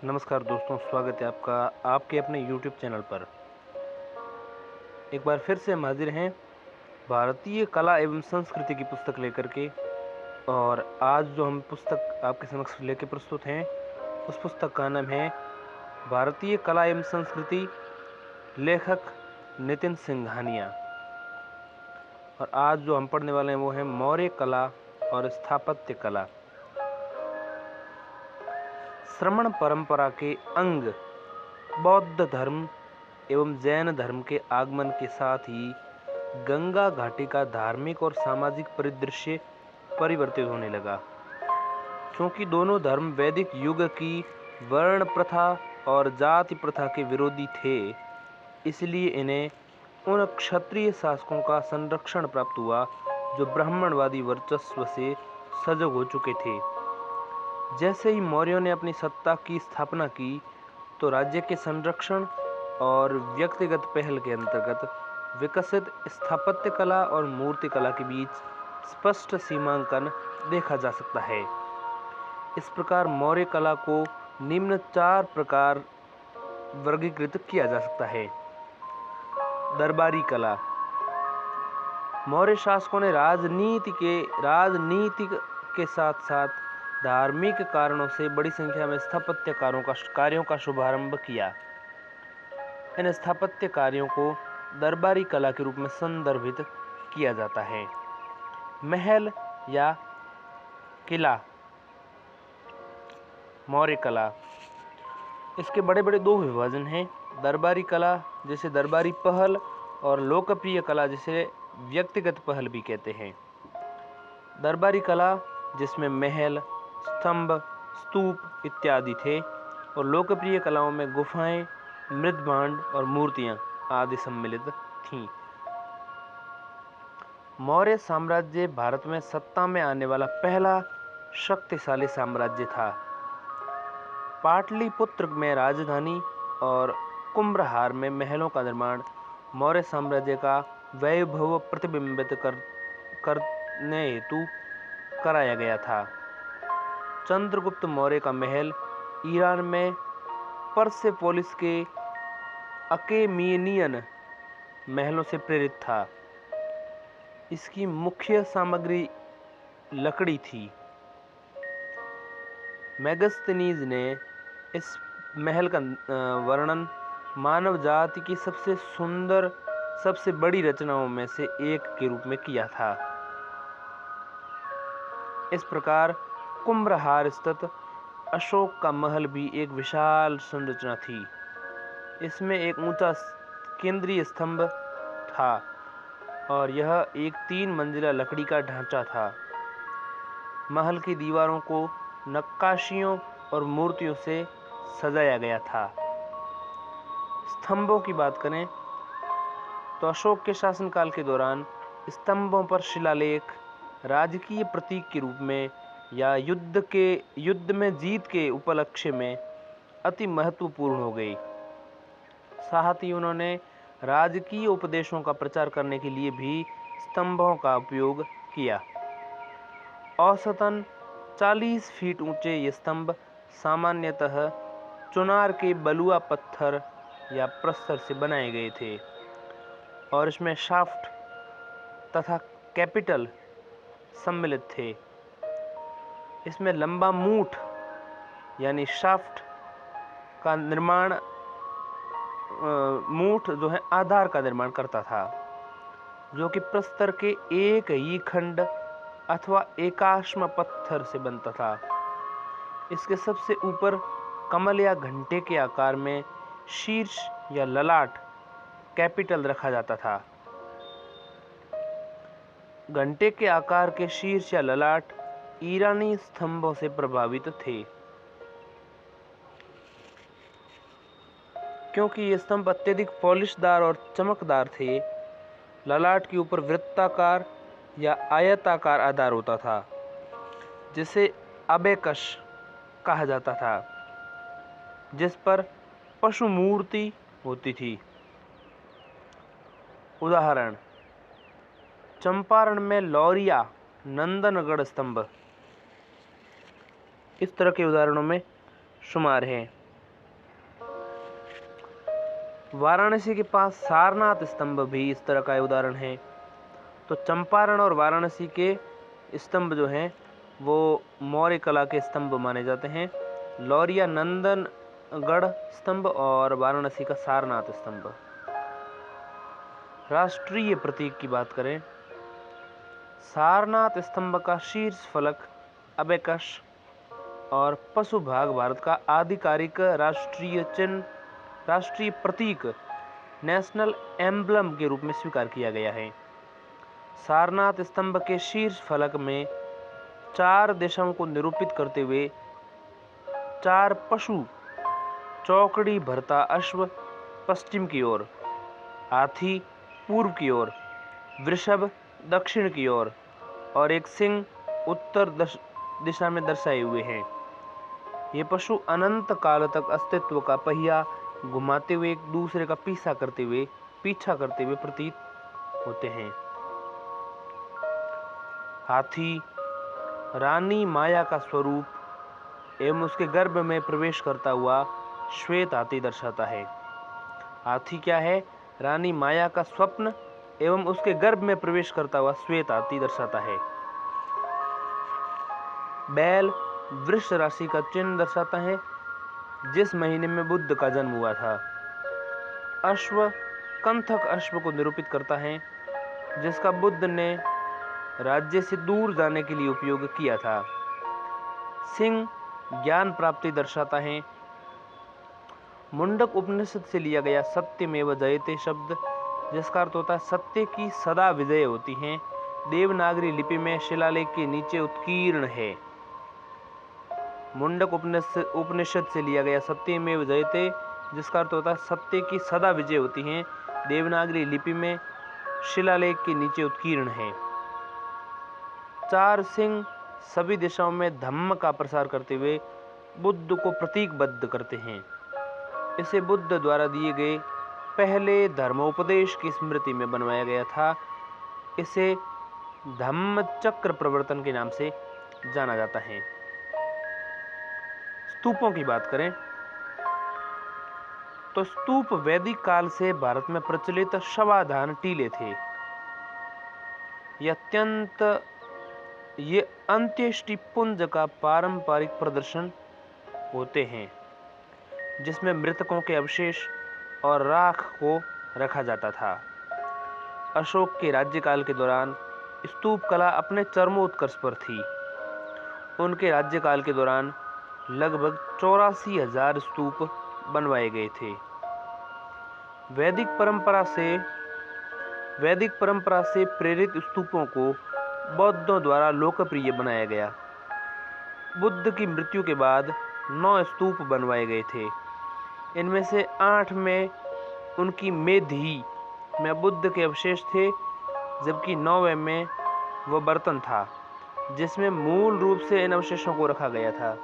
नमस्कार दोस्तों, स्वागत है आपका आपके अपने YouTube चैनल पर। एक बार फिर से हम हाजिर हैं भारतीय कला एवं संस्कृति की पुस्तक लेकर के। और आज जो हम पुस्तक आपके समक्ष लेकर प्रस्तुत हैं, उस पुस्तक का नाम है भारतीय कला एवं संस्कृति, लेखक नितिन सिंघानिया। और आज जो हम पढ़ने वाले हैं वो है मौर्य कला और स्थापत्य कला। श्रमण परंपरा के अंग बौद्ध धर्म एवं जैन धर्म के आगमन के साथ ही गंगा घाटी का धार्मिक और सामाजिक परिदृश्य परिवर्तित होने लगा। क्योंकि दोनों धर्म वैदिक युग की वर्ण प्रथा और जाति प्रथा के विरोधी थे, इसलिए इन्हें उन क्षत्रिय शासकों का संरक्षण प्राप्त हुआ जो ब्राह्मणवादी वर्चस्व से सजग हो चुके थे। जैसे ही मौर्यों ने अपनी सत्ता की स्थापना की, तो राज्य के संरक्षण और व्यक्तिगत पहल के अंतर्गत विकसित स्थापत्य कला और मूर्ति कला के बीच स्पष्ट सीमांकन देखा जा सकता है। इस प्रकार मौर्य कला को निम्न 4 प्रकार वर्गीकृत किया जा सकता है। दरबारी कला। मौर्य शासकों ने राजनीति के साथ साथ धार्मिक कारणों से बड़ी संख्या में स्थापत्य कार्यों का शुभारंभ किया। इन स्थापत्य कार्यों को दरबारी कला के रूप में संदर्भित किया जाता है। महल या किला। मौर्य कला, इसके बड़े बड़े 2 विभाजन हैं। दरबारी कला जिसे दरबारी पहल और लोकप्रिय कला जिसे व्यक्तिगत पहल भी कहते हैं। दरबारी कला जिसमें महल, स्तंभ, स्तूप इत्यादि थे, और लोकप्रिय कलाओं में गुफाएं, मृदभांड और मूर्तियां आदि सम्मिलित थीं। मौर्य साम्राज्य भारत में सत्ता में आने वाला पहला शक्तिशाली साम्राज्य था। पाटलिपुत्र में राजधानी और कुम्भहार में महलों का निर्माण मौर्य साम्राज्य का वैभव प्रतिबिंबित करने हेतु कराया गया था। चंद्रगुप्त मौर्य का महल ईरान में परसेपोलिस के अकेमेनियन महलों से प्रेरित था। इसकी मुख्य सामग्री लकड़ी थी। मेगस्थनीज ने इस महल का वर्णन मानव जाति की सबसे सुंदर, सबसे बड़ी रचनाओं में से एक के रूप में किया था। इस प्रकार कुम्भहार स्थित अशोक का महल भी एक विशाल संरचना थी। इसमें एक ऊंचा केंद्रीय स्तंभ था और यह एक 3 मंजिला लकड़ी का ढांचा था। महल की दीवारों को नक्काशियों और मूर्तियों से सजाया गया था। स्तंभों की बात करें तो अशोक के शासनकाल के दौरान स्तंभों पर शिलालेख राजकीय प्रतीक के रूप में या युद्ध में जीत के उपलक्ष्य में अति महत्वपूर्ण हो गई। साथ ही उन्होंने राजकीय उपदेशों का प्रचार करने के लिए भी स्तंभों का उपयोग किया। औसतन 40 फीट ऊंचे ये स्तंभ सामान्यतः चुनार के बलुआ पत्थर या प्रस्तर से बनाए गए थे, और इसमें शाफ्ट तथा कैपिटल सम्मिलित थे। इसमें लंबा मूठ यानी शाफ्ट का निर्माण, मूठ जो है आधार का निर्माण करता था, जो कि प्रस्तर के एक ही खंड अथवा एकाश्म पत्थर से बनता था। इसके सबसे ऊपर कमल या घंटे के आकार में शीर्ष या ललाट कैपिटल रखा जाता था। घंटे के आकार के शीर्ष या ललाट ईरानी स्तंभों से प्रभावित थे, क्योंकि ये स्तंभ अत्यधिक पॉलिशदार और चमकदार थे। ललाट के ऊपर वृत्ताकार या आयताकार आधार होता था, जिसे अबेकस कहा जाता था, जिस पर पशु मूर्ति होती थी। उदाहरण: चंपारण में लौरिया नंदनगढ़ स्तंभ इस तरह के उदाहरणों में शुमार हैं। वाराणसी के पास सारनाथ स्तंभ भी इस तरह का उदाहरण है। तो चंपारण और वाराणसी के स्तंभ जो हैं वो मौर्य कला के स्तंभ माने जाते हैं। लौरिया नंदनगढ़ स्तंभ और वाराणसी का सारनाथ स्तंभ। राष्ट्रीय प्रतीक की बात करें, सारनाथ स्तंभ का शीर्ष फलक अबेकस और पशु भाग भारत का आधिकारिक राष्ट्रीय चिन्ह, राष्ट्रीय प्रतीक, नेशनल एम्बलम के रूप में स्वीकार किया गया है। सारनाथ स्तंभ के शीर्ष फलक में 4 दिशाओं को निरूपित करते हुए 4 पशु, चौकड़ी भरता अश्व पश्चिम की ओर, हाथी पूर्व की ओर, वृषभ दक्षिण की ओर और एक सिंह उत्तर दिशा में दर्शाए हुए हैं। ये पशु अनंत काल तक अस्तित्व का पहिया घुमाते हुए एक दूसरे का पीछा करते हुए प्रतीत होते हैं। हाथी रानी माया का स्वरूप एवं उसके गर्भ में प्रवेश करता हुआ श्वेत हाथी दर्शाता है। हाथी क्या है? रानी माया का स्वप्न एवं उसके गर्भ में प्रवेश करता हुआ श्वेत हाथी दर्शाता है। बैल वृष राशि का चिन्ह दर्शाता है, जिस महीने में बुद्ध का जन्म हुआ था। अश्व कंथक अश्व को निरूपित करता है, जिसका बुद्ध ने राज्य से दूर जाने के लिए उपयोग किया था। सिंह ज्ञान प्राप्ति दर्शाता है। मुंडक उपनिषद से लिया गया सत्यमेव जयते शब्द, जिसका अर्थ होता है सत्य की सदा विजय होती है, देवनागरी लिपि में शिलालेख के नीचे उत्कीर्ण है। मुंडक उपनिषद से लिया गया सत्यमेव जयते, जिसका अर्थ होता है सत्य की सदा विजय होती है, देवनागरी लिपि में शिलालेख के नीचे उत्कीर्ण है। 4 सिंह सभी दिशाओं में धम्म का प्रसार करते हुए बुद्ध को प्रतीकबद्ध करते हैं। इसे बुद्ध द्वारा दिए गए पहले धर्मोपदेश की स्मृति में बनवाया गया था। इसे धम्मचक्र प्रवर्तन के नाम से जाना जाता है। स्तूपों की बात करें तो स्तूप वैदिक काल से भारत में प्रचलित शवाधान टीले थे। ये अंत्येष्टि पुंज का पारंपरिक प्रदर्शन होते हैं, जिसमें मृतकों के अवशेष और राख को रखा जाता था। अशोक के राज्यकाल के दौरान स्तूप कला अपने चरमोत्कर्ष पर थी। उनके राज्यकाल के दौरान लगभग 84,000 स्तूप बनवाए गए थे। वैदिक परंपरा से प्रेरित स्तूपों को बौद्धों द्वारा लोकप्रिय बनाया गया। बुद्ध की मृत्यु के बाद 9 स्तूप बनवाए गए थे। इनमें से 8 में उनकी मेधी में बुद्ध के अवशेष थे, जबकि 9वें में वह बर्तन था जिसमें मूल रूप से इन अवशेषों को रखा गया था।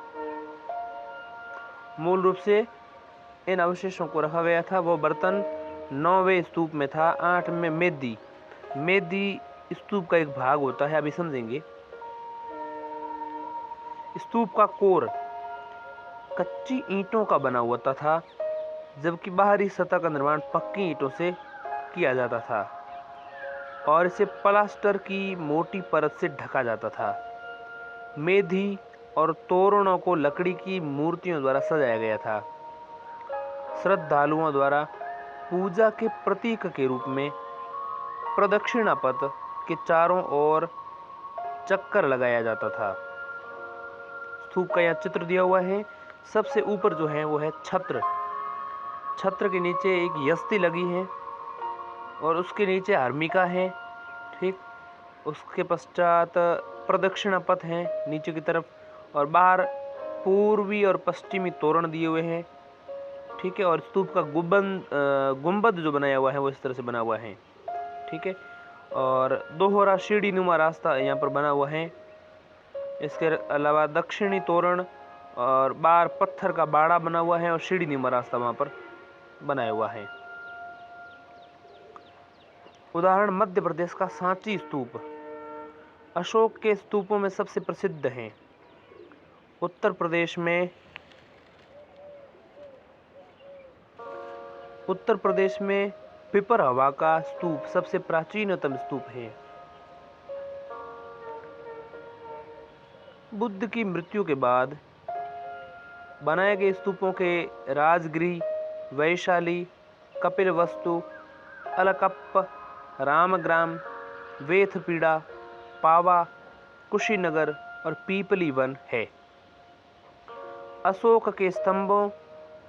वो बर्तन 9वें स्तूप में था। 8 में मेदी स्तूप का एक भाग होता है, अभी समझेंगे। स्तूप का कोर कच्ची ईंटों का बना होता था, जबकि बाहरी सतह का निर्माण पक्की ईंटों से किया जाता था और इसे प्लास्टर की मोटी परत से ढका जाता था। मेधी और तोरणों को लकड़ी की मूर्तियों द्वारा सजाया गया था। श्रद्धालुओं द्वारा पूजा के प्रतीक के रूप में प्रदक्षिणा पथ के चारों ओर चक्कर लगाया जाता था। स्तूप का यहाँ चित्र दिया हुआ है। सबसे ऊपर जो है वो है छत्र के नीचे एक यस्ती लगी है और उसके नीचे हर्मिका है, ठीक। उसके पश्चात प्रदक्षिणा पथ है नीचे की तरफ, और बाहर पूर्वी और पश्चिमी तोरण दिए हुए हैं, ठीक है। और स्तूप का गुंबद जो बनाया हुआ है वो इस तरह से बना हुआ है, ठीक है। और दोहरा सीढ़ी नुमा रास्ता यहाँ पर बना हुआ है। इसके अलावा दक्षिणी तोरण और बाहर पत्थर का बाड़ा बना हुआ है और सीढ़ी नुमा रास्ता वहाँ पर बनाया हुआ है। उदाहरण मध्य प्रदेश का सांची स्तूप अशोक के स्तूपों में सबसे प्रसिद्ध है। उत्तर प्रदेश में पिपरहवा का स्तूप सबसे प्राचीनतम स्तूप है। बुद्ध की मृत्यु के बाद बनाए गए स्तूपों के राजगृह, वैशाली, कपिलवस्तु, अलकप्प, रामग्राम, वेथपीड़ा, पावा, कुशीनगर और पीपली वन है। अशोक के स्तंभों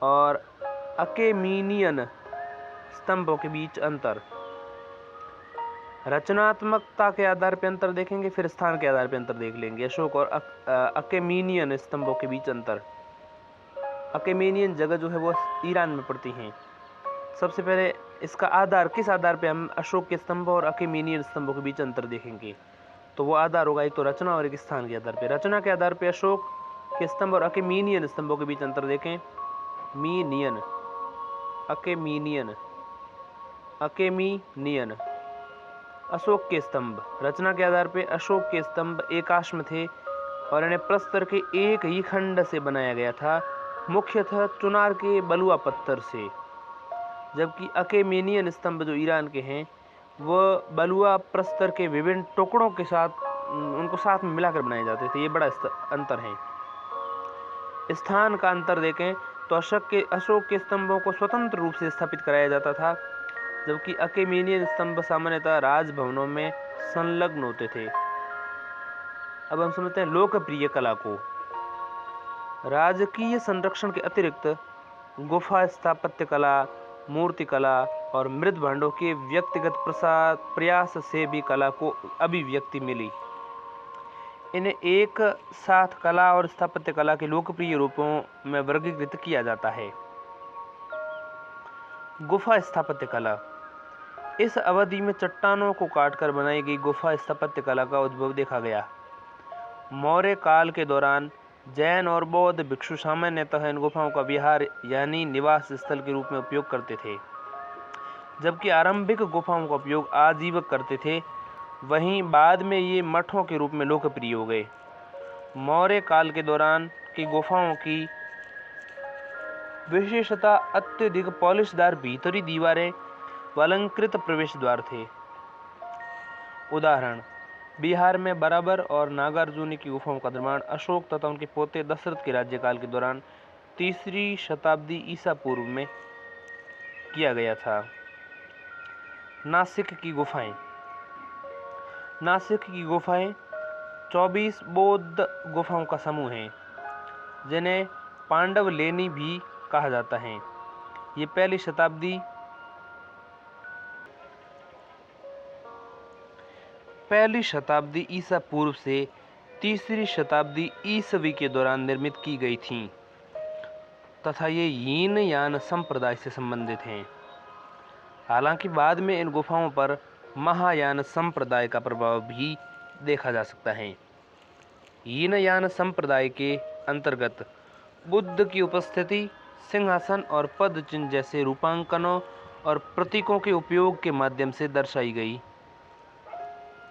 और अकेमीनियन स्तंभों के बीच अंतर। रचनात्मकता के आधार पर अंतर देखेंगे, फिर स्थान के आधार पर अंतर देख लेंगे। अशोक और अकेमीनियन स्तंभों के बीच अंतर। अकेमीनियन जगह जो है वो ईरान में पड़ती हैं। सबसे पहले इसका आधार, किस आधार पे हम अशोक के स्तंभ और अकेमीनियन स्तंभों के बीच अंतर देखेंगे, तो वो आधार होगा एक तो रचना और एक स्थान के आधार पे। रचना के आधार पे अशोक के स्तंभ और अकेमीनियन स्तंभों के बीच अंतर देखें। मीनियन, अकेमीनियन, अकेमीनियन। अशोक के स्तंभ, रचना के आधार पे अशोक के स्तंभ एकाश्म थे और इन्हें प्रस्तर के एक ही खंड से बनाया गया था, मुख्यतः चुनार के बलुआ पत्थर से। जबकि अकेमेनियन स्तंभ जो ईरान के हैं वह बलुआ प्रस्तर के विभिन्न टुकड़ों के साथ उनको साथ में मिलाकर बनाए जाते थे। ये बड़ा अंतर है। स्थान का अंतर देखें तो अशोक के स्तंभों को स्वतंत्र रूप से स्थापित कराया जाता था, जबकि अकेमेनियन स्तंभ सामान्यतः राजभवनों में संलग्न होते थे। अब हम समझते हैं लोकप्रिय कला को। राजकीय संरक्षण के अतिरिक्त गुफा स्थापत्य कला, मूर्ति कला और मृद भांडों के व्यक्तिगत प्रयास से भी कला को अभिव्यक्ति मिली। इन्हें एक साथ कला और स्थापत्य कला के लोकप्रिय रूपों में वर्गीकृत किया जाता है। गुफा स्थापत्य कला। इस अवधि में चट्टानों को काटकर बनाई गई गुफा स्थापत्य कला का उद्भव देखा गया। मौर्य काल के दौरान जैन और बौद्ध भिक्षु सामान्यतः इन गुफाओं का विहार यानी निवास स्थल के रूप में उपयोग करते थे। जबकि आरंभिक गुफाओं का उपयोग आजीवक करते थे, वहीं बाद में ये मठों के रूप में लोकप्रिय हो गए। मौर्य काल के दौरान की गुफाओं की विशेषता अत्यधिक पॉलिशदार भीतरी दीवारें व अलंकृत प्रवेश द्वार थे। उदाहरण, बिहार में बराबर और नागार्जुनी की गुफाओं का निर्माण अशोक तथा उनके पोते दशरथ के राज्यकाल के दौरान 3री शताब्दी ईसा पूर्व में किया गया था। नासिक की गुफाएं। नासिक की गुफाएं 24 बौद्ध गुफाओं का समूह है, जिन्हें पांडवलेनी भी कहा जाता है। ये पहली शताब्दी ईसा पूर्व से 3री शताब्दी ईसवी के दौरान निर्मित की गई थीं तथा ये यीन यान संप्रदाय से संबंधित हैं। हालांकि बाद में इन गुफाओं पर महायान संप्रदाय का प्रभाव भी देखा जा सकता है। यीन यान संप्रदाय के अंतर्गत बुद्ध की उपस्थिति सिंहासन और पद चिन्ह जैसे रूपांकनों और प्रतीकों के उपयोग के माध्यम से दर्शाई गई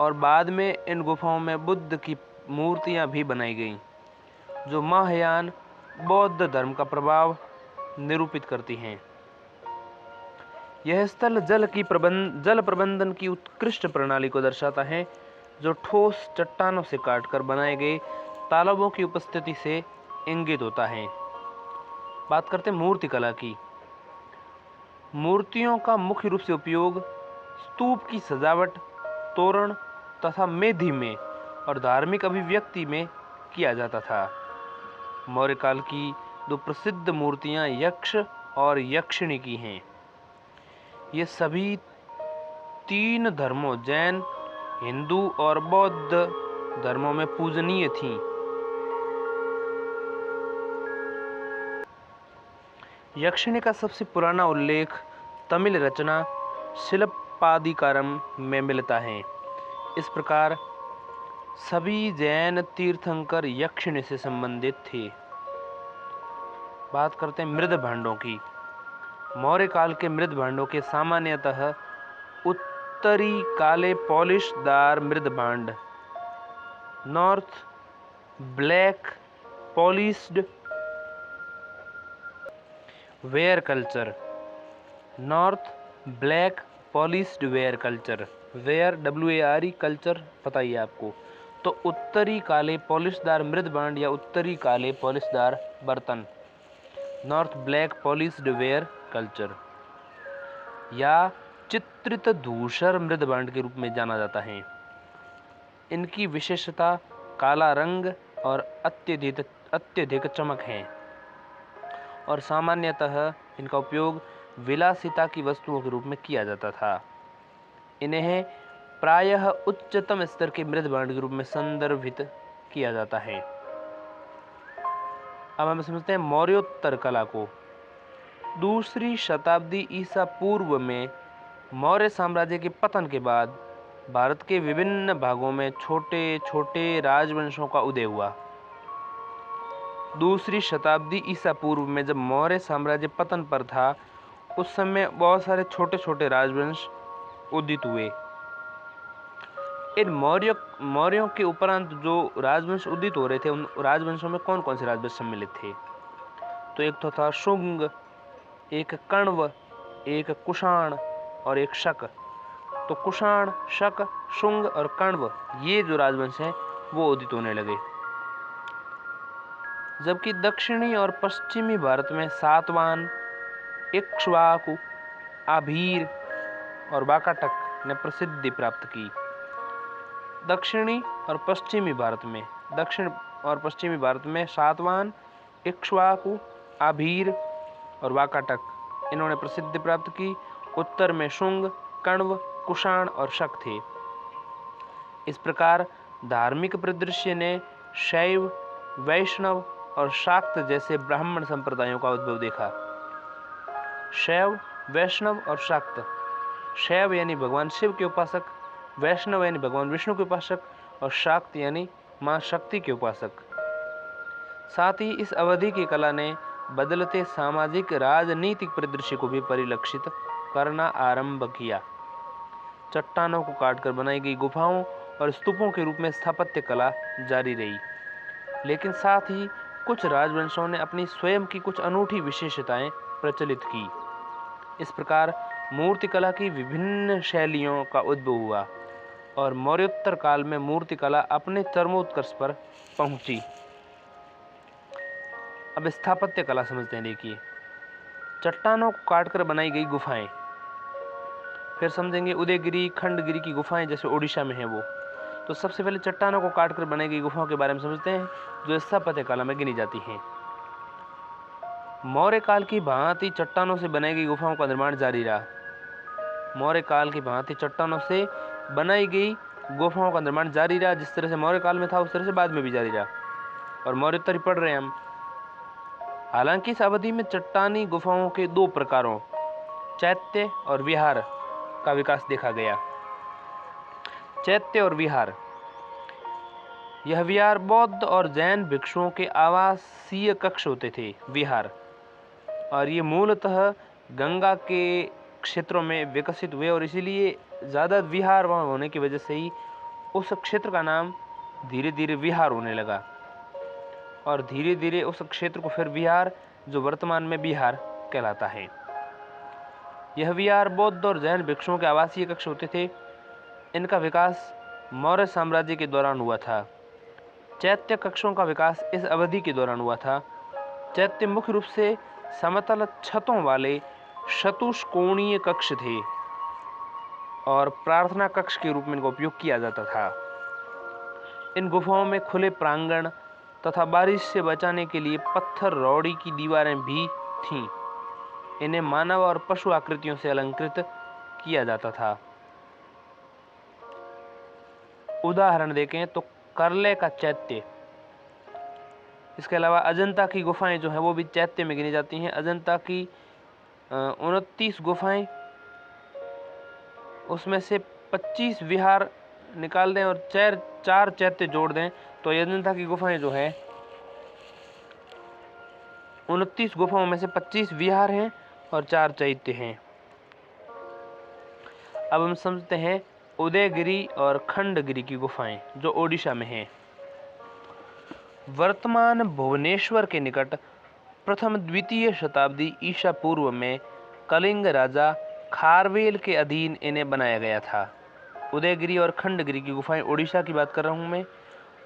और बाद में इन गुफाओं में बुद्ध की मूर्तियां भी बनाई गईं, जो महायान बौद्ध धर्म का प्रभाव निरूपित करती हैं। यह स्थल जल प्रबंधन की उत्कृष्ट प्रणाली को दर्शाता है, जो ठोस चट्टानों से काटकर बनाए गए तालाबों की उपस्थिति से इंगित होता है। बात करते हैं मूर्ति कला की। मूर्तियों का मुख्य रूप से उपयोग स्तूप की सजावट, तोरण तथा मेधी में और धार्मिक अभिव्यक्ति में किया जाता था। मौर्य काल की दो प्रसिद्ध मूर्तियां यक्ष और यक्षिणी की हैं। ये सभी 3 धर्मों जैन, हिंदू और बौद्ध धर्मों में पूजनीय थीं। यक्षिणी का सबसे पुराना उल्लेख तमिल रचना शिलप्पादिकारम में मिलता है। इस प्रकार सभी जैन तीर्थंकर यक्षिणी से संबंधित थे। बात करते हैं मृद भांडों की। मौर्य काल के मृद भांडों के सामान्यतः उत्तरी काले पॉलिशदार मृद भांड, north black polished ware culture, north black polished ware culture, ware WARE culture पता ही है आपको। तो उत्तरी काले पॉलिशदार मृद बांड या उत्तरी काले पॉलिशदार बर्तन, north black polished ware culture, या चित्रित धूसर मृद बांड के रूप में जाना जाता है। इनकी विशेषता काला रंग और अत्यधिक चमक है और सामान्यतः इनका उपयोग विलासिता की वस्तुओं के रूप में किया जाता था। इन्हें प्रायः उच्चतम स्तर के मृद बांड के रूप में संदर्भित किया जाता है। अब हम समझते हैं मौर्योत्तर कला को। दूसरी शताब्दी ईसा पूर्व में मौर्य साम्राज्य के पतन के बाद भारत के विभिन्न भागों में छोटे छोटे राजवंशों का उदय हुआ। दूसरी शताब्दी ईसा पूर्व में जब मौर्य साम्राज्य पतन पर था, उस समय बहुत सारे छोटे छोटे राजवंश उदित हुए। इन मौर्यों के उपरांत जो राजवंश उदित हो रहे थे, उन राजवंशों में कौन कौन से राजवंश सम्मिलित थे? तो एक तो था शुंग, एक कण्व, एक कुषाण और एक शक। तो कुषाण, शक, शुंग और कण्व, ये जो राजवंश हैं वो उदित होने लगे। जबकि दक्षिणी और पश्चिमी भारत में सातवाहन, इक्ष्वाकु, आभीर और वाकाटक ने प्रसिद्धि प्राप्त की। दक्षिण और पश्चिमी भारत में सातवाहन, इक्ष्वाकु, आभीर और वाकाटक इन्होंने प्रसिद्धि प्राप्त की। उत्तर में शुंग, कण्व, कुषाण और शक थे। इस प्रकार धार्मिक परिदृश्य ने शैव, वैष्णव और शाक्त जैसे ब्राह्मण संप्रदायों का उद्भव देखा। शैव, वैष्णव और शाक्त। शैव यानी भगवान शिव के उपासक, वैष्णव यानी भगवान विष्णु के उपासक और शाक्त यानी मां शक्ति के उपासक। साथ ही इस अवधि की कला ने बदलते सामाजिक राजनीतिक परिदृश्य को भी परिलक्षित करना आरंभ किया। चट्टानों को काटकर बनाई गई गुफाओं और स्तूपों के रूप में स्थापत्य कला जारी रही, लेकिन साथ ही कुछ राजवंशों ने अपनी स्वयं की कुछ अनूठी विशेषताएं प्रचलित की। इस प्रकार मूर्तिकला की विभिन्न शैलियों का उद्भव हुआ और मौर्योत्तर काल में मूर्तिकला अपने चरमोत्कर्ष पर पहुंची। अब स्थापत्य कला समझते हैं। देखिए, चट्टानों को काटकर बनाई गई गुफाएं, फिर समझेंगे उदयगिरी, खंडगिरी की गुफाएं जैसे ओडिशा में है वो। तो सबसे पहले चट्टानों को काटकर बनाई गई गुफाओं के बारे में समझते हैं, जो स्थापत्य कला में गिनी जाती हैं। मौर्य काल की भांति चट्टानों से बनाई गई गुफाओं का निर्माण जारी रहा। मौर्य काल की भांति चट्टानों से बनाई गई गुफाओं का निर्माण जारी रहा। जिस तरह से मौर्य काल में था, उस तरह से बाद में भी जारी रहा और मौर्योत्तर ही पढ़ रहे हैं हम। हालांकि इस अवधि में चट्टानी गुफाओं के दो प्रकारों, चैत्य और विहार, का विकास देखा गया। चैत्य और विहार, यह विहार बौद्ध और जैन भिक्षुओं के आवासीय कक्ष होते थे। विहार, और ये मूलतः गंगा के क्षेत्रों में विकसित हुए और इसीलिए ज़्यादा विहार वहाँ होने की वजह से ही उस क्षेत्र का नाम धीरे धीरे विहार होने लगा और धीरे धीरे उस क्षेत्र को फिर विहार, जो वर्तमान में बिहार कहलाता है। यह विहार बौद्ध और जैन भिक्षुओं के आवासीय कक्ष होते थे। इनका विकास मौर्य साम्राज्य के दौरान हुआ था। चैत्य कक्षों का विकास इस अवधि के दौरान हुआ था। चैत्य मुख्य रूप से समतल छतों वाले चतुष्कोणीय कक्ष थे और प्रार्थना कक्ष के रूप में इनका उपयोग किया जाता था। इन गुफाओं में खुले प्रांगण तथा बारिश से बचाने के लिए पत्थर रौड़ी की दीवारें भी थीं। इन्हें मानव और पशु आकृतियों से अलंकृत किया जाता था। उदाहरण देखें तो करले का चैत्य, इसके अलावा अजंता की गुफाएं जो हैं वो भी चैत्य में गिनी जाती हैं। अजंता की 29 गुफाएं, उसमें से 25 विहार निकाल दें और 4 चैत्य जोड़ दें तो अजंता की गुफाएं जो है 29 गुफाओं में से 25 विहार हैं और 4 चैत्य हैं। अब हम समझते हैं उदयगिरी और खंडगिरी की गुफाएं जो ओडिशा में हैं। वर्तमान भुवनेश्वर के निकट प्रथम द्वितीय शताब्दी ईसा पूर्व में कलिंग राजा खारवेल के अधीन इन्हें बनाया गया था। उदयगिरी और खंडगिरी की गुफाएं उड़ीसा की बात कर रहा हूँ मैं,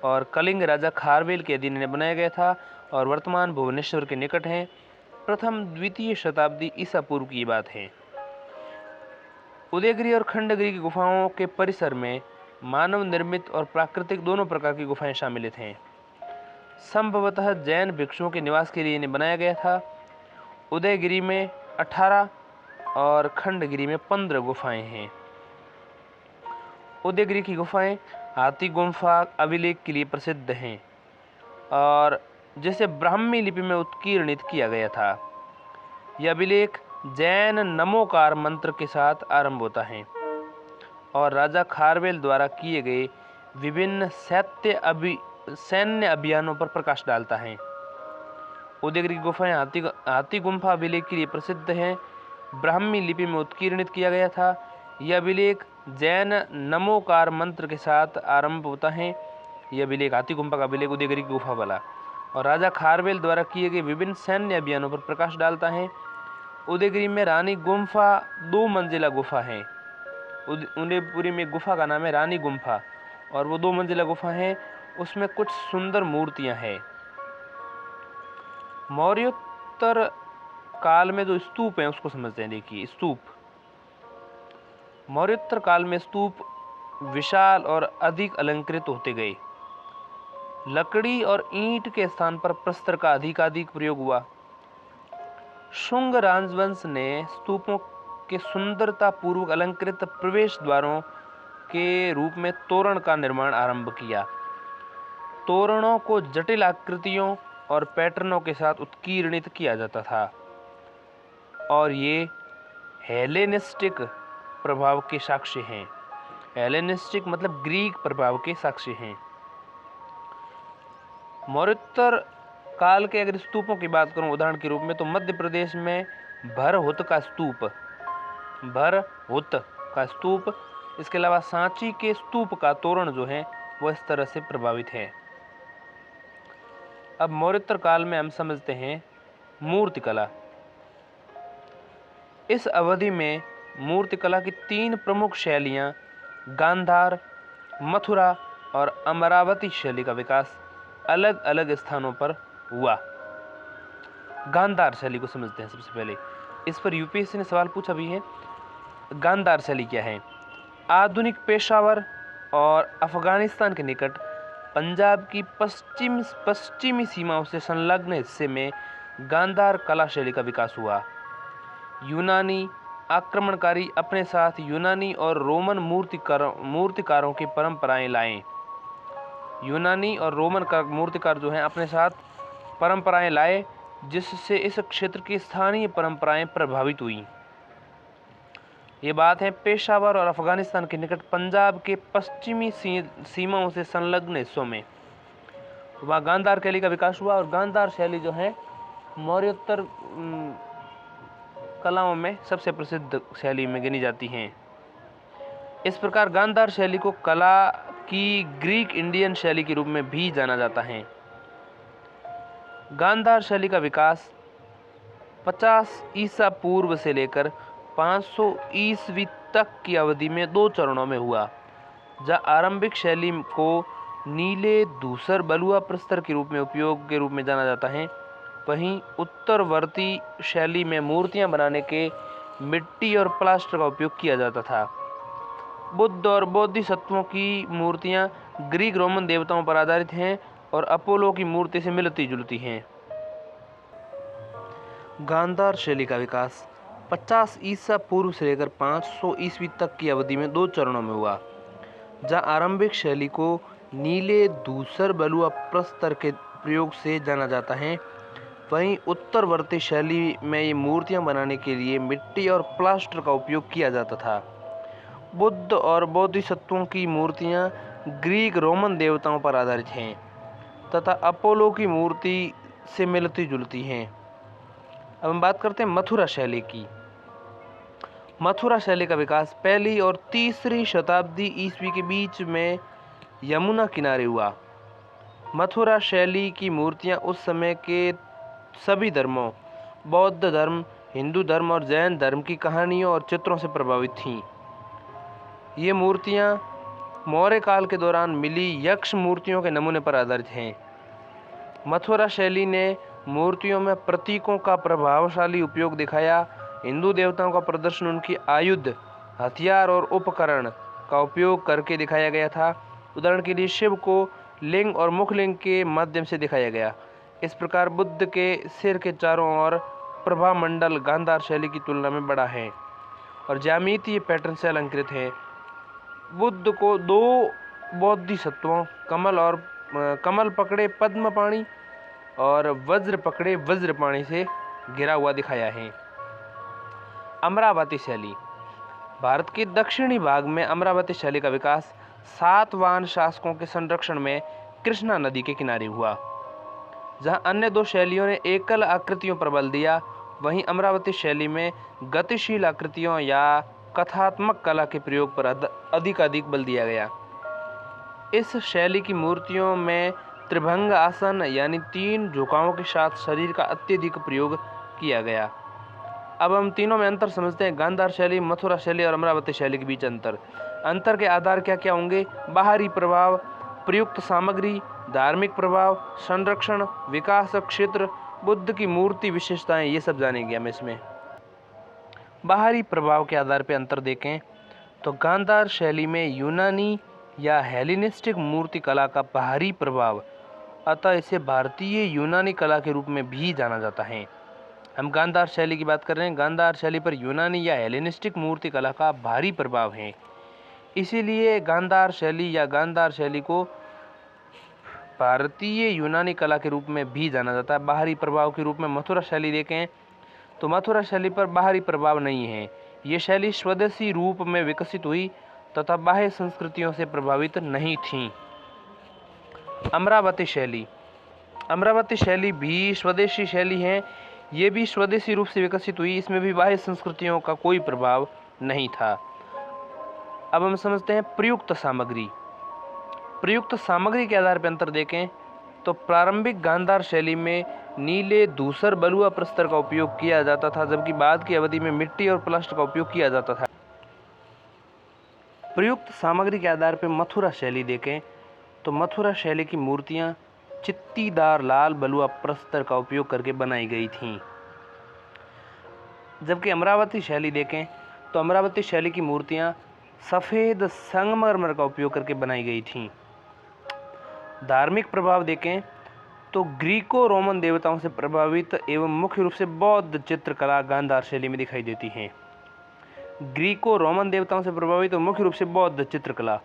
और कलिंग राजा खारवेल के अधीन इन्हें बनाया गया था और वर्तमान भुवनेश्वर के निकट हैं। प्रथम द्वितीय शताब्दी ईसा पूर्व की बात है। उदयगिरी और खंडगिरी की गुफाओं के परिसर में मानव निर्मित और प्राकृतिक दोनों प्रकार की गुफाएं शामिलित हैं। संभवतः जैन भिक्षुओं के निवास के लिए इन्हें बनाया गया था। उदयगिरी में 18 और खंडगिरी में 15 गुफाएं हैं। उदयगिरी की गुफाएं हाथी गुम्फा अभिलेख के लिए प्रसिद्ध हैं और जिसे ब्राह्मी लिपि में उत्कीर्णित किया गया था। यह अभिलेख जैन नमोकार मंत्र के साथ आरंभ होता है और राजा खारवेल द्वारा किए गए विभिन्न सैन्य अभियानों पर प्रकाश डालता है। उदयगिरी की गुफाएं हाथी गुम्फा अभिलेख के लिए प्रसिद्ध हैं। ब्राह्मी लिपि में उत्कीर्णित किया गया था। यह अभिलेख जैन नमोकार मंत्र के साथ आरंभ होता है। यह अभिलेख हाथी गुम्फा का अभिलेख उदयगिरी की गुफा वाला और राजा खारवेल द्वारा किए गए विभिन्न सैन्य अभियानों पर प्रकाश डालता है। उदयगिरी में रानी गुम्फा 2 मंजिला गुफा है। उदयपुरी में गुफा का नाम है रानी गुम्फा और वो 2 मंजिला गुफा है। उसमें कुछ सुंदर मूर्तियां हैं। मौर्योत्तर काल में जो स्तूप है उसको समझते हैं। देखिए स्तूप, मौर्योत्तर काल में स्तूप विशाल और अधिक अलंकृत होते गए। लकड़ी और ईंट के स्थान पर प्रस्तर का अधिकाधिक प्रयोग हुआ। शुंग राजवंश ने स्तूपों के सुंदरता पूर्वक अलंकृत प्रवेश द्वारों के रूप में तोरण का निर्माण आरंभ किया। तोरणों को जटिल आकृतियों और पैटर्नों के साथ उत्कीर्णित किया जाता था और ये हेलेनिस्टिक प्रभाव के साक्ष्य हैं। हेलेनिस्टिक मतलब ग्रीक प्रभाव के साक्ष्य हैं। मौर्योत्तर काल के अगर स्तूपों की बात करूं उदाहरण के रूप में, तो मध्य प्रदेश में भरहुत का स्तूप, इसके अलावा सांची के स्तूप का तोरण जो है वो इस तरह से प्रभावित है। अब मौर्योत्तर काल में हम समझते हैं मूर्तिकला। इस अवधि में मूर्तिकला की 3 प्रमुख शैलियां गांधार, मथुरा और अमरावती शैली का विकास अलग अलग स्थानों पर हुआ। गांधार शैली को समझते हैं सबसे पहले। इस पर यूपीएससी ने सवाल पूछा भी है। गांधार शैली क्या है? आधुनिक पेशावर और अफगानिस्तान के निकट पंजाब की पश्चिमी सीमाओं से संलग्न हिस्से में गांधार कला शैली का विकास हुआ। यूनानी आक्रमणकारी अपने साथ यूनानी और रोमन मूर्तिकारों की परंपराएं लाए। यूनानी और रोमन का मूर्तिकार जो हैं अपने साथ परंपराएं लाए, जिससे इस क्षेत्र की स्थानीय परंपराएं प्रभावित हुई। ये बात है पेशावर और अफगानिस्तान के निकट पंजाब के पश्चिमी सीमाओं से संलग्न हिस्सों में वहाँ गांधार शैली का विकास हुआ और गांधार शैली जो है मौर्योत्तर कलाओं में सबसे प्रसिद्ध शैली में गिनी जाती हैं। इस प्रकार गांधार शैली को कला की ग्रीक इंडियन शैली के रूप में भी जाना जाता है। गांधार शैली का विकास 50 ईसा पूर्व से लेकर 500 ईस्वी तक की अवधि में 2 चरणों में हुआ। जहाँ आरंभिक शैली को नीले धूसर बलुआ प्रस्तर के रूप में जाना जाता है, वहीं उत्तरवर्ती शैली में मूर्तियां बनाने के मिट्टी और प्लास्टर का उपयोग किया जाता था। बुद्ध और बोधिसत्वों की मूर्तियां ग्रीक रोमन देवताओं पर आधारित हैं और अपोलो की मूर्ति से मिलती जुलती हैं। गांधार शैली का विकास 50 ईसा पूर्व से लेकर 500 ईस्वी तक की अवधि में 2 चरणों में हुआ। जहाँ आरंभिक शैली को नीले धूसर बलुआ प्रस्तर के प्रयोग से जाना जाता है, वहीं उत्तरवर्ती शैली में ये मूर्तियां बनाने के लिए मिट्टी और प्लास्टर का उपयोग किया जाता था। बुद्ध और बोधिसत्वों की मूर्तियां ग्रीक रोमन देवताओं पर आधारित हैं तथा अपोलो की मूर्ति से मिलती जुलती हैं। अब हम बात करते हैं मथुरा शैली की। मथुरा शैली का विकास 1ली और 3री शताब्दी ईस्वी के बीच में यमुना किनारे हुआ। मथुरा शैली की मूर्तियां उस समय के सभी धर्मों, बौद्ध धर्म, हिंदू धर्म और जैन धर्म की कहानियों और चित्रों से प्रभावित थीं। ये मूर्तियाँ मौर्य काल के दौरान मिली यक्ष मूर्तियों के नमूने पर आधारित हैं। मथुरा शैली ने मूर्तियों में प्रतीकों का प्रभावशाली उपयोग दिखाया। हिंदू देवताओं का प्रदर्शन उनकी आयुध, हथियार और उपकरण का उपयोग करके दिखाया गया था। उदाहरण के लिए शिव को लिंग और मुखलिंग के माध्यम से दिखाया गया। इस प्रकार बुद्ध के सिर के चारों ओर प्रभामंडल गांधार शैली की तुलना में बड़ा है और ज्यामितीय पैटर्न से अलंकृत है। बुद्ध को दो बोधिसत्वों कमल पकड़े पद्मपाणि और वज्र पकड़े वज्रपाणि से घिरा हुआ दिखाया है। अमरावती शैली। भारत के दक्षिणी भाग में अमरावती शैली का विकास सातवाहन शासकों के संरक्षण में कृष्णा नदी के किनारे हुआ। जहां अन्य दो शैलियों ने एकल आकृतियों पर बल दिया, वहीं अमरावती शैली में गतिशील आकृतियों या कथात्मक कला के प्रयोग पर अधिक बल दिया गया। इस शैली की मूर्तियों में त्रिभंग आसन यानी 3 झुकावों के साथ शरीर का अत्यधिक प्रयोग किया गया। अब हम तीनों में अंतर समझते हैं। गांधार शैली, मथुरा शैली और अमरावती शैली के बीच अंतर के आधार क्या क्या होंगे? बाहरी प्रभाव, प्रयुक्त सामग्री, धार्मिक प्रभाव, संरक्षण, विकास क्षेत्र, बुद्ध की मूर्ति विशेषताएं, ये सब जानेंगे हम इसमें। बाहरी प्रभाव के आधार पर अंतर देखें तो गांधार शैली में यूनानी या हेलेनिस्टिक मूर्ति कला का बाहरी प्रभाव, अतः इसे भारतीय यूनानी कला के रूप में भी जाना जाता है। हम गांधार शैली की बात कर रहे हैं। गांधार शैली पर यूनानी या हेलेनिस्टिक मूर्ति कला का भारी प्रभाव है, इसीलिए गांधार शैली को भारतीय यूनानी कला के रूप में भी जाना जाता है। बाहरी प्रभाव के रूप में मथुरा शैली देखें तो मथुरा शैली पर बाहरी प्रभाव नहीं है। ये शैली स्वदेशी रूप में विकसित हुई तथा बाह्य संस्कृतियों से प्रभावित नहीं थी। अमरावती शैली भी स्वदेशी शैली है। ये भी स्वदेशी रूप से विकसित हुई, इसमें भी बाह्य संस्कृतियों का कोई प्रभाव नहीं था। अब हम समझते हैं प्रयुक्त सामग्री के आधार पर अंतर देखें तो प्रारंभिक गांधार शैली में नीले धूसर बलुआ प्रस्तर का उपयोग किया जाता था, जबकि बाद की अवधि में मिट्टी और प्लास्टर का उपयोग किया जाता था। प्रयुक्त सामग्री के आधार पर मथुरा शैली देखें तो मथुरा शैली की मूर्तियां चित्तीदार लाल बलुआ प्रस्तर का उपयोग करके बनाई गई थीं, जबकि अमरावती शैली देखें तो अमरावती शैली की मूर्तियां सफ़ेद संगमरमर का उपयोग करके बनाई गई थीं। धार्मिक प्रभाव देखें तो ग्रीको रोमन देवताओं से प्रभावित एवं मुख्य रूप से बौद्ध चित्रकला गांधार शैली में दिखाई देती है। ग्रीको रोमन देवताओं से प्रभावित और मुख्य रूप से बौद्ध चित्रकला।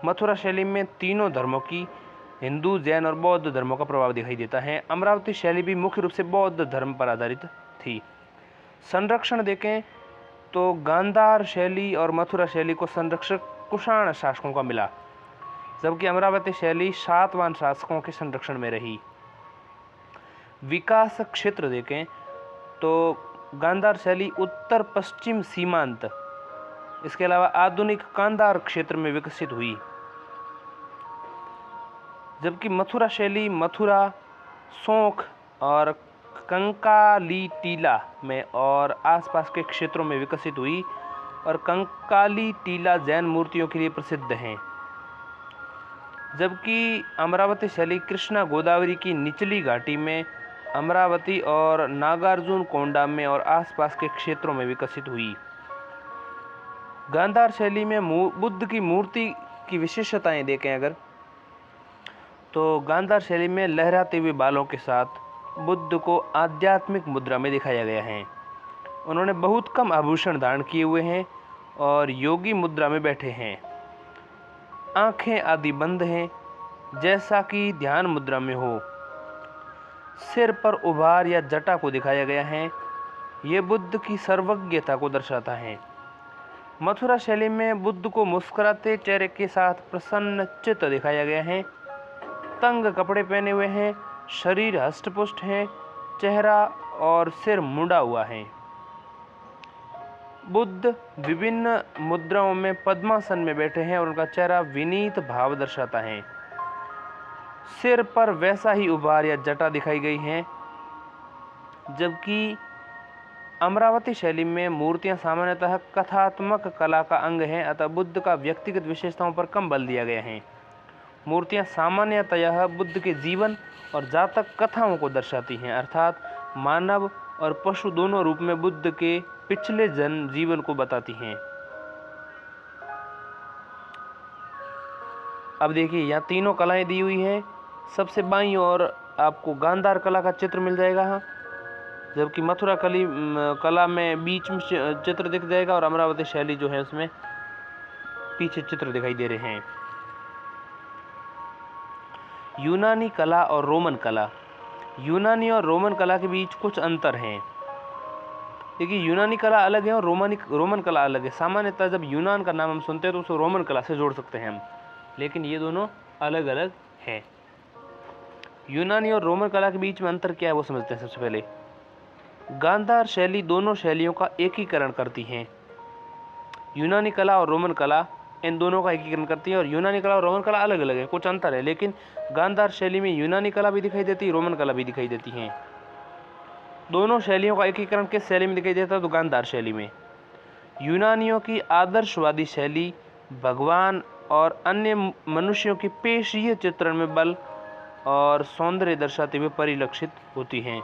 मथुरा शैली में तीनों धर्मों की, हिंदू, जैन और बौद्ध धर्मों का प्रभाव दिखाई देता है। अमरावती शैली भी मुख्य रूप से बौद्ध धर्म पर आधारित थी। संरक्षण देखें तो गांधार शैली और मथुरा शैली को संरक्षक कुषाण शासकों का मिला, जबकि अमरावती शैली सातवाहन शासकों के संरक्षण में रही। विकास क्षेत्र देखें तो गांधार शैली उत्तर पश्चिम सीमांत, इसके अलावा आधुनिक कांधार क्षेत्र में विकसित हुई, जबकि मथुरा शैली मथुरा, सोंख और कंकालीटीला में और आसपास के क्षेत्रों में विकसित हुई और कंकालीटीला जैन मूर्तियों के लिए प्रसिद्ध हैं, जबकि अमरावती शैली कृष्णा गोदावरी की निचली घाटी में, अमरावती और नागार्जुन कोंडा में और आसपास के क्षेत्रों में विकसित हुई। गांधार शैली में बुद्ध की मूर्ति की विशेषताएं देखें अगर तो गांधार शैली में लहराते हुए बालों के साथ बुद्ध को आध्यात्मिक मुद्रा में दिखाया गया है। उन्होंने बहुत कम आभूषण धारण किए हुए हैं और योगी मुद्रा में बैठे हैं। आंखें आदि बंद हैं, जैसा कि ध्यान मुद्रा में हो। सिर पर उभार या जटा को दिखाया गया है, ये बुद्ध की सर्वज्ञता को दर्शाता है। मथुरा शैली में बुद्ध को मुस्कुराते चेहरे के साथ प्रसन्न चित्त दिखाया गया है। तंग कपड़े पहने हुए हैं, शरीर हष्टपुष्ट है, चेहरा और सिर मुड़ा हुआ है। बुद्ध विभिन्न मुद्राओं में पद्मासन में बैठे हैं और उनका चेहरा विनीत भाव दर्शाता है। सिर पर वैसा ही उभार या जटा दिखाई गई है, जबकि अमरावती शैली में मूर्तियां सामान्यतः कथात्मक कला का अंग हैं, अतः बुद्ध का व्यक्तिगत विशेषताओं पर कम बल दिया गया है। मूर्तियां सामान्यतः बुद्ध के जीवन और जातक कथाओं को दर्शाती हैं, अर्थात मानव और पशु दोनों रूप में बुद्ध के पिछले जन्म जीवन को बताती हैं। अब देखिए यहाँ तीनों कलाएं दी हुई हैं। सबसे बाईं ओर आपको गांधार कला का चित्र मिल जाएगा, जबकि मथुरा कला में बीच में चित्र दिख जाएगा और अमरावती शैली जो है उसमें पीछे चित्र दिखाई दे रहे हैं। यूनानी कला और रोमन कला। यूनानी और रोमन कला के बीच कुछ अंतर हैं। देखिए यूनानी कला अलग है और रोमन कला अलग है। सामान्यतः जब यूनान का नाम हम सुनते हैं तो उसे रोमन कला से जोड़ सकते हैं हम, लेकिन ये दोनों अलग अलग हैं। यूनानी और रोमन कला के बीच में अंतर क्या है वो समझते हैं। सबसे पहले गांधार शैली दोनों शैलियों का एकीकरण करती हैं। यूनानी कला और रोमन कला इन दोनों का एकीकरण करती है, और यूनानी कला और रोमन कला अलग अलग है, कुछ अंतर है, लेकिन गांधार शैली में यूनानी कला भी दिखाई देती है, रोमन कला भी दिखाई देती है। दोनों शैलियों का एकीकरण किस शैली में दिखाई देता है? तो गांधार शैली में। यूनानियों की आदर्शवादी शैली भगवान और अन्य मनुष्यों के पेशीय चित्रण में बल और सौंदर्य दर्शाते हुए परिलक्षित होती हैं।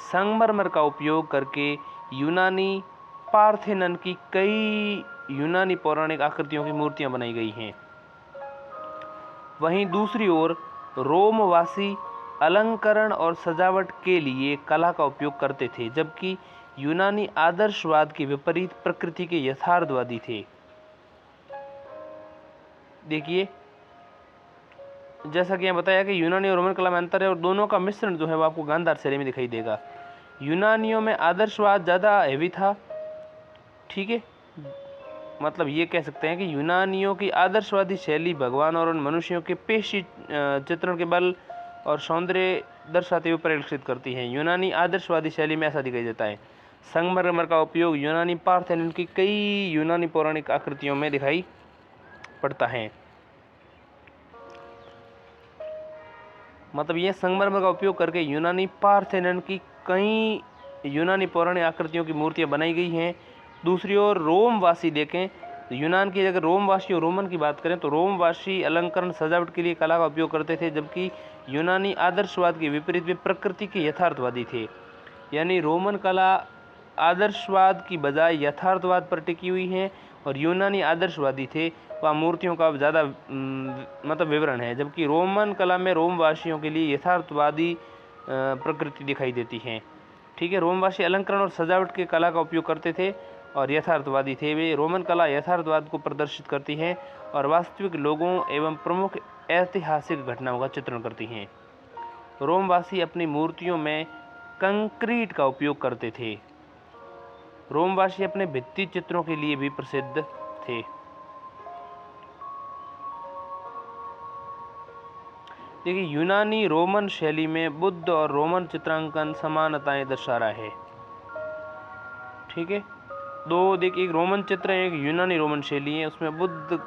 संगमरमर का उपयोग करके यूनानी पार्थेनन की कई यूनानी पौराणिक आकृतियों की मूर्तियां बनाई गई हैं। वहीं दूसरी ओर रोमवासी अलंकरण और सजावट के लिए कला का उपयोग करते थे, जबकि यूनानी आदर्शवाद के विपरीत प्रकृति के यथार्थवादी थे। देखिए जैसा कि यहाँ बताया कि यूनानी और रोमन कला में अंतर है, और दोनों का मिश्रण जो है वो आपको गांधार शैली में दिखाई देगा। यूनानियों में आदर्शवाद ज़्यादा हैवी था, ठीक है, मतलब ये कह सकते हैं कि यूनानियों की आदर्शवादी शैली भगवान और उन मनुष्यों के पेशी चित्रण के बल और सौंदर्य दर्शाते हुए परिलक्षित करती हैं। यूनानी आदर्शवादी शैली में ऐसा दिखाई देता है। संगमरमर का उपयोग यूनानी पार्थेनन की कई यूनानी पौराणिक आकृतियों में दिखाई पड़ता है। मतलब ये संगमरमर का उपयोग करके यूनानी पार्थेनन की कई यूनानी पौराणिक आकृतियों की मूर्तियां बनाई गई हैं। दूसरी ओर रोमवासी देखें तो यूनान की अगर रोमवासी और रोमन की बात करें तो रोमवासी अलंकरण सजावट के लिए कला का उपयोग करते थे, जबकि यूनानी आदर्शवाद के विपरीत वे प्रकृति के यथार्थवादी थे। यानी रोमन कला आदर्शवाद की बजाय यथार्थवाद पर टिकी हुई है और यूनानी आदर्शवादी थे, वह मूर्तियों का ज़्यादा मतलब विवरण है, जबकि रोमन कला में रोमवासियों के लिए यथार्थवादी प्रकृति दिखाई देती है। ठीक है, रोमवासी अलंकरण और सजावट के कला का उपयोग करते थे और यथार्थवादी थे वे। रोमन कला यथार्थवाद को प्रदर्शित करती है और वास्तविक लोगों एवं प्रमुख ऐतिहासिक घटनाओं का चित्रण करती हैं। रोमवासी अपनी मूर्तियों में कंक्रीट का उपयोग करते थे। रोमवासी अपने भित्ति चित्रों के लिए भी प्रसिद्ध थे। देखिए यूनानी रोमन शैली में बुद्ध और रोमन चित्रांकन समानताएं दर्शा रहा है। ठीक है, दो देखिए एक रोमन चित्र है, एक यूनानी रोमन शैली है, उसमें बुद्ध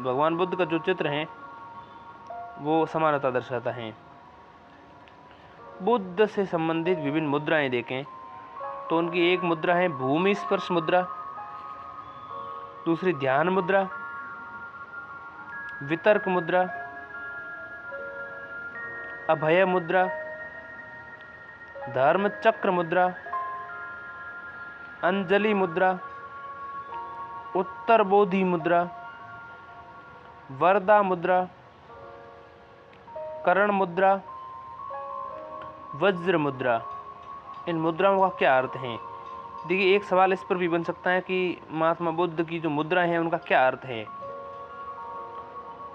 भगवान बुद्ध का जो चित्र है वो समानता दर्शाता है। बुद्ध से संबंधित विभिन्न मुद्राएं देखें तो उनकी एक मुद्रा है भूमि स्पर्श मुद्रा, दूसरी ध्यान मुद्रा, वितर्क मुद्रा, अभय मुद्रा, धर्म चक्र मुद्रा, अंजलि मुद्रा, उत्तर बोधि मुद्रा, वरदा मुद्रा, कर्ण मुद्रा, वज्र मुद्रा। इन मुद्राओं का क्या अर्थ है? देखिए एक सवाल इस पर भी बन सकता है कि महात्मा बुद्ध की जो मुद्रा है उनका क्या अर्थ है।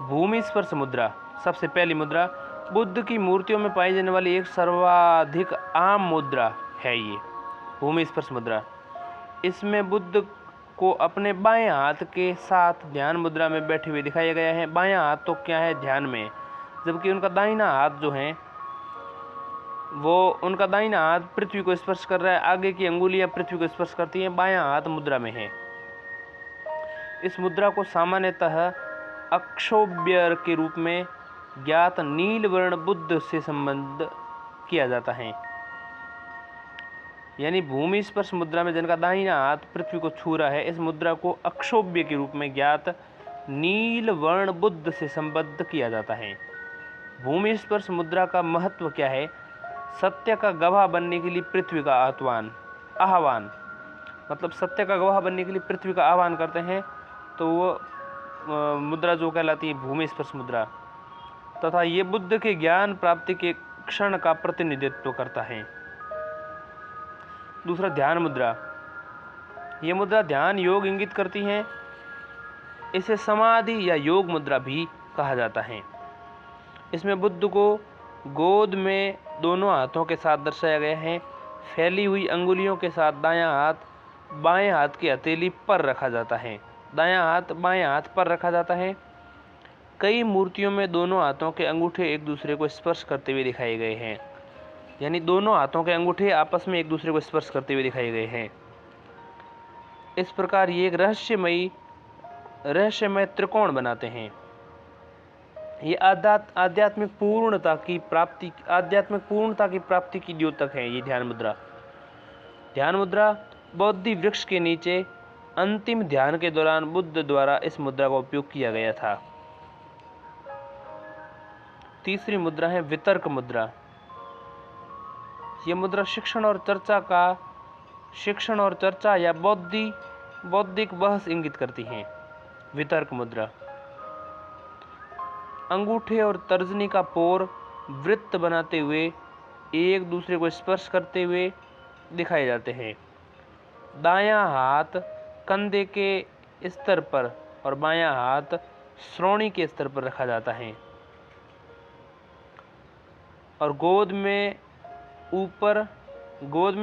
भूमि स्पर्श मुद्रा, सबसे पहली मुद्रा बुद्ध की मूर्तियों में पाई जाने वाली एक सर्वाधिक आम मुद्रा है ये भूमि स्पर्श मुद्रा। इसमें बुद्ध को अपने बाएं हाथ के साथ ध्यान मुद्रा में बैठे हुए दिखाया गया है। बायां हाथ तो क्या है, ध्यान में, जबकि उनका दाहिना हाथ जो है वो उनका दाहिना हाथ पृथ्वी को स्पर्श कर रहा है, आगे की अंगुलियां पृथ्वी को स्पर्श करती हैं, बायां हाथ मुद्रा में है। इस मुद्रा को सामान्यतः अक्षोभ्य के रूप में ज्ञात नील वर्ण बुद्ध से संबंध किया जाता है। यानी भूमि स्पर्श मुद्रा में जिनका दाहिना हाथ पृथ्वी को छू रहा है, इस मुद्रा को अक्षोभ्य के रूप में ज्ञात नील वर्ण बुद्ध से संबद्ध किया जाता है। भूमि स्पर्श मुद्रा का महत्व क्या है? सत्य का गवाह बनने के लिए पृथ्वी का आह्वान, मतलब सत्य का गवाह बनने के लिए पृथ्वी का आह्वान करते हैं, तो वो मुद्रा जो कहलाती है भूमि स्पर्श मुद्रा, तथा ये बुद्ध के ज्ञान प्राप्ति के क्षण का प्रतिनिधित्व करता है। दूसरा, ध्यान मुद्रा। ये मुद्रा ध्यान योग इंगित करती है। इसे समाधि या योग मुद्रा भी कहा जाता है। इसमें बुद्ध को गोद में दोनों हाथों के साथ दर्शाया गया है। फैली हुई अंगुलियों के साथ दायां हाथ बाएं हाथ की हथेली पर रखा जाता है, दायां हाथ बाएं हाथ पर रखा जाता है। कई मूर्तियों में दोनों हाथों के अंगूठे एक दूसरे को स्पर्श करते हुए दिखाए गए हैं, यानी दोनों हाथों के अंगूठे आपस में एक दूसरे को स्पर्श करते हुए दिखाए गए हैं। इस प्रकार ये एक रहस्यमय त्रिकोण बनाते हैं। ये आध्यात्मिक पूर्णता की प्राप्ति की द्योतक है। ये ध्यान मुद्रा बोधि वृक्ष के नीचे अंतिम ध्यान के दौरान बुद्ध द्वारा इस मुद्रा का उपयोग किया गया था। तीसरी मुद्रा है वितर्क मुद्रा। यह मुद्रा शिक्षण और चर्चा या बौद्धिक बहस इंगित करती है। वितर्क मुद्रा अंगूठे और तर्जनी का पोर वृत्त बनाते हुए एक दूसरे को स्पर्श करते हुए दिखाए जाते हैं। दायां हाथ कंधे के स्तर पर और बायां हाथ श्रोणी के स्तर पर रखा जाता है और गोद में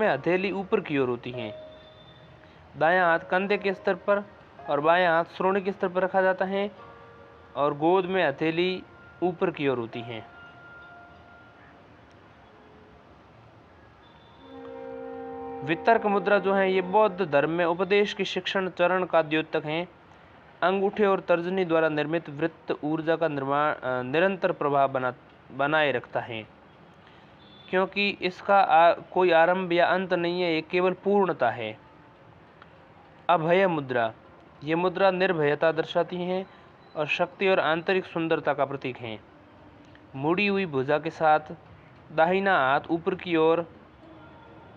हथेली ऊपर की ओर होती है। दायां हाथ कंधे के स्तर पर और बायां हाथ श्रोणी के स्तर पर रखा जाता है और गोद में हथेली ऊपर की ओर होती है। वितर्क मुद्रा जो है ये बौद्ध धर्म में उपदेश की शिक्षण चरण का द्योतक है। अंगूठे और तर्जनी द्वारा निर्मित वृत्त ऊर्जा का निरंतर प्रभाव बनाए रखता है, क्योंकि इसका कोई आरंभ या अंत नहीं है, ये केवल पूर्णता है। अभय मुद्रा, ये मुद्रा निर्भयता दर्शाती है और शक्ति और आंतरिक सुंदरता का प्रतीक है। मुड़ी हुई भुजा के साथ दाहिना हाथ ऊपर की ओर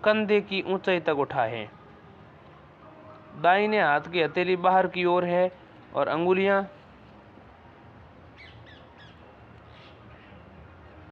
कंधे की ऊंचाई तक उठा है। दाहिने हाथ की हथेली बाहर की ओर है और अंगुलियां